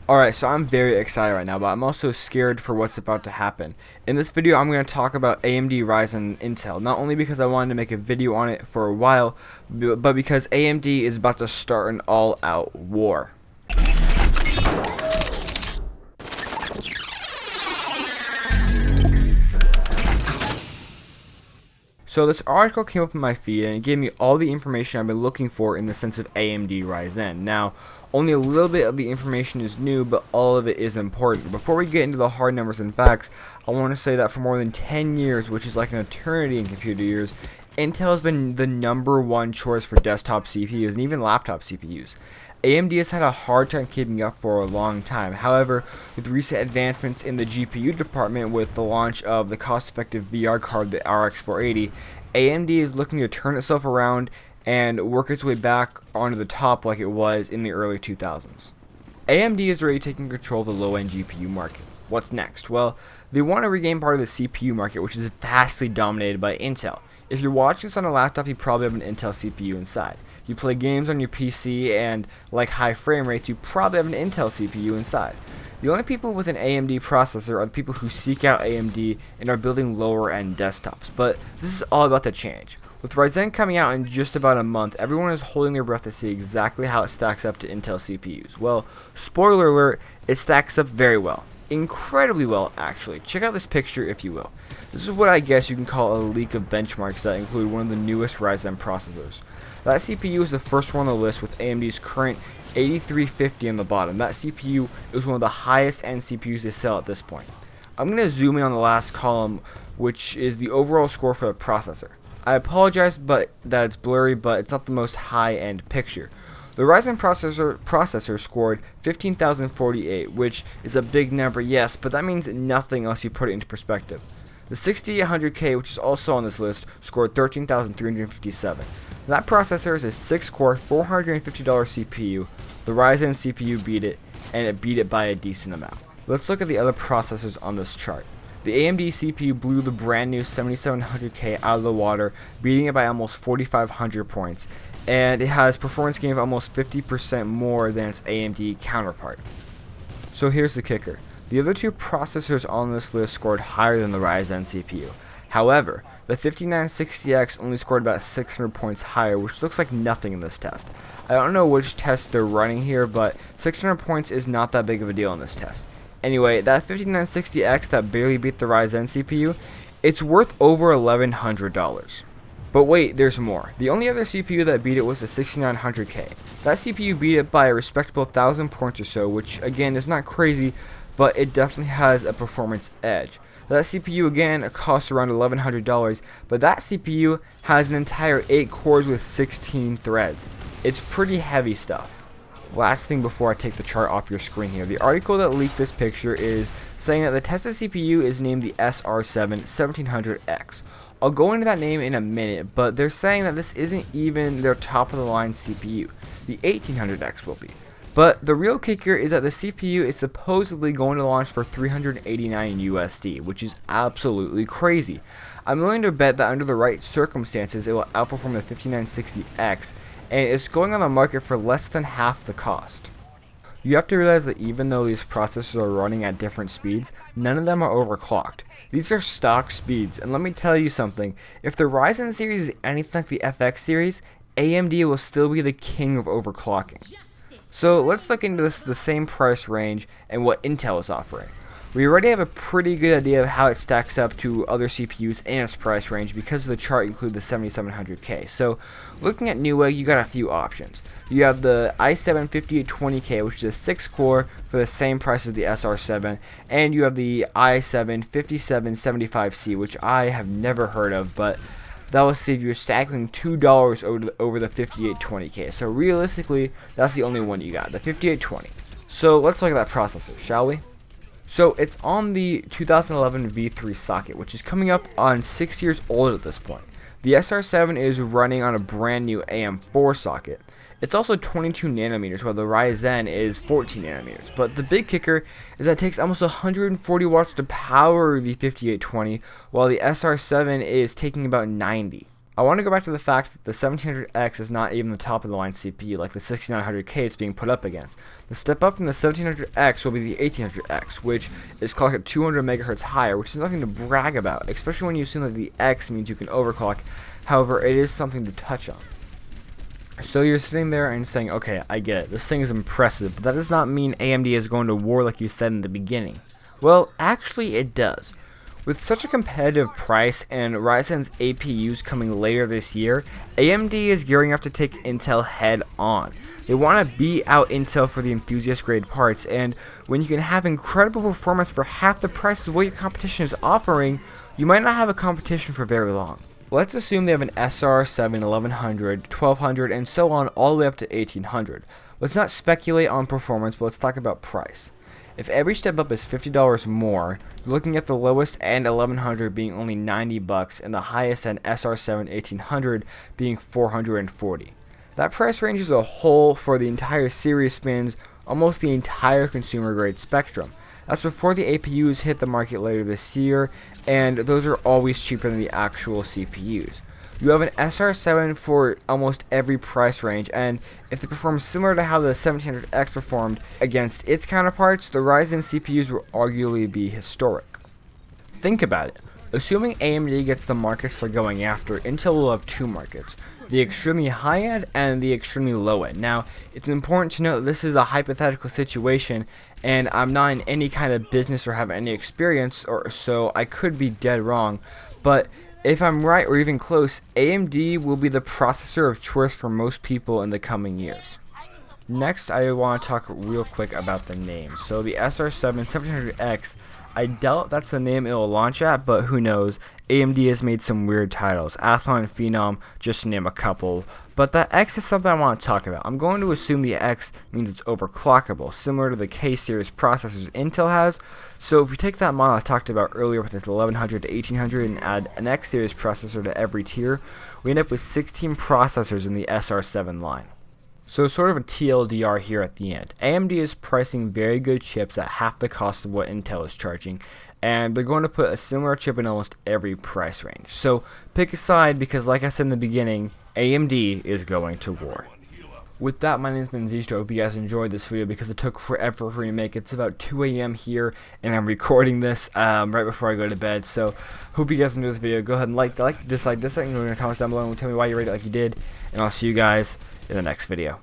Alright, so I'm very excited right now, but I'm also scared for what's about to happen. In this video, I'm going to talk about AMD Ryzen Intel, not only because I wanted to make a video on it for a while, but because AMD is about to start an all-out war. So this article came up in my feed and it gave me all the information I've been looking for in the sense of AMD Ryzen. Now, only a little bit of the information is new, but all of it is important. Before we get into the hard numbers and facts, I want to say that for more than 10 years, which is like an eternity in computer years, Intel has been the #1 choice for desktop CPUs and even laptop CPUs. AMD has had a hard time keeping up for a long time. However, with recent advancements in the GPU department with the launch of the cost-effective VR card, the RX 480, AMD is looking to turn itself around and work its way back onto the top like it was in the early 2000s. AMD is already taking control of the low-end GPU market. What's next? Well, they want to regain part of the CPU market, which is vastly dominated by Intel. If you're watching this on a laptop, you probably have an Intel CPU inside. If you play games on your PC and like high frame rates, you probably have an Intel CPU inside. The only people with an AMD processor are the people who seek out AMD and are building lower end desktops, but this is all about to change. With Ryzen coming out in just about a month, everyone is holding their breath to see exactly how it stacks up to Intel CPUs. Well, spoiler alert, it stacks up very well. Incredibly well, actually. Check out this picture if you will. This is what I guess you can call a leak of benchmarks that include one of the newest Ryzen processors. That CPU is the first one on the list with AMD's current 8350 on the bottom. That CPU is one of the highest end CPUs they sell at this point. I'm going to zoom in on the last column, which is the overall score for the processor. I apologize that it's blurry, but it's not the most high-end picture. The Ryzen processor scored 15,048, which is a big number, yes, but that means nothing unless you put it into perspective. The 6800K, which is also on this list, scored 13,357. That processor is a 6-core, $450 CPU. The Ryzen CPU beat it, and it beat it by a decent amount. Let's look at the other processors on this chart. The AMD CPU blew the brand new 7700K out of the water, beating it by almost 4,500 points, and it has performance gain of almost 50% more than its AMD counterpart. So here's the kicker. The other two processors on this list scored higher than the Ryzen CPU. However, the 5960X only scored about 600 points higher, which looks like nothing in this test. I don't know which test they're running here, but 600 points is not that big of a deal in this test. Anyway, that 5960X that barely beat the Ryzen CPU, it's worth over $1,100. But wait, there's more. The only other CPU that beat it was the 6900K. That CPU beat it by a respectable 1,000 points or so, which again is not crazy, but it definitely has a performance edge. That CPU again costs around $1,100, but that CPU has an entire 8 cores with 16 threads. It's pretty heavy stuff. Last thing before I take the chart off your screen here, the article that leaked this picture is saying that the tested CPU is named the SR7 1700X. I'll go into that name in a minute, but they're saying that this isn't even their top of the line CPU. The 1800X will be. But the real kicker is that the CPU is supposedly going to launch for $389 USD, which is absolutely crazy. I'm willing to bet that under the right circumstances it will outperform the 5960X, and it's going on the market for less than half the cost. You have to realize that even though these processors are running at different speeds, none of them are overclocked. These are stock speeds, and let me tell you something, if the Ryzen series is anything like the FX series, AMD will still be the king of overclocking. So let's look into the same price range and what Intel is offering. We already have a pretty good idea of how it stacks up to other CPUs in its price range because the chart includes the 7700K. So looking at Newegg, you got a few options. You have the i7 5820K, which is a 6-core for the same price as the SR7, and you have the i7 5775C, which I have never heard of, but that will save you a staggering $2 over the 5820K. So realistically, that's the only one you got, the 5820. So let's look at that processor, shall we? So it's on the 2011 V3 socket, which is coming up on 6 years old at this point. The SR7 is running on a brand new AM4 socket. It's also 22 nanometers, while the Ryzen is 14 nanometers. But the big kicker is that it takes almost 140 watts to power the 5820, while the SR7 is taking about 90. I want to go back to the fact that the 1700X is not even the top of the line CPU like the 6900K it's being put up against. The step up from the 1700X will be the 1800X, which is clocked at 200 megahertz higher, which is nothing to brag about, especially when you assume that the X means you can overclock. However, it is something to touch on. So you're sitting there and saying, okay, I get it, this thing is impressive, but that does not mean AMD is going to war like you said in the beginning. Well, actually it does. With such a competitive price and Ryzen's APUs coming later this year, AMD is gearing up to take Intel head on. They want to beat out Intel for the enthusiast grade parts, and when you can have incredible performance for half the price of what your competition is offering, you might not have a competition for very long. Let's assume they have an SR7 1100, 1200, and so on all the way up to 1800. Let's not speculate on performance, but let's talk about price. If every step up is $50 more, you're looking at the lowest end 1100 being only $90 and the highest end SR7 1800 being $440. That price range as a whole for the entire series spans almost the entire consumer grade spectrum. That's before the APUs hit the market later this year, and those are always cheaper than the actual CPUs. You have an SR7 for almost every price range, and if they perform similar to how the 1700X performed against its counterparts, the Ryzen CPUs will arguably be historic. Think about it. Assuming AMD gets the markets they're going after, Intel will have two markets, the extremely high end and the extremely low end. Now, it's important to note that this is a hypothetical situation, and I'm not in any kind of business or have any experience, or so I could be dead wrong, but if I'm right or even close, AMD will be the processor of choice for most people in the coming years. Next, I want to talk real quick about the name. So the SR7 1700X, I doubt that's the name it will launch at, but who knows. AMD has made some weird titles, Athlon and Phenom, just to name a couple. But that X is something I want to talk about. I'm going to assume the X means it's overclockable, similar to the K-series processors Intel has. So if we take that model I talked about earlier with its 1100 to 1800 and add an X-series processor to every tier, we end up with 16 processors in the SR7 line. So sort of a TLDR here at the end. AMD is pricing very good chips at half the cost of what Intel is charging, and they're going to put a similar chip in almost every price range. So pick a side, because like I said in the beginning, AMD is going to war. With that, my name's been Zistro. I hope you guys enjoyed this video because it took forever for me to make. It's about 2 a.m. here, and I'm recording this right before I go to bed. So, hope you guys enjoyed this video. Go ahead and dislike, and in the comments down below, and tell me why you rated it like you did. And I'll see you guys in the next video.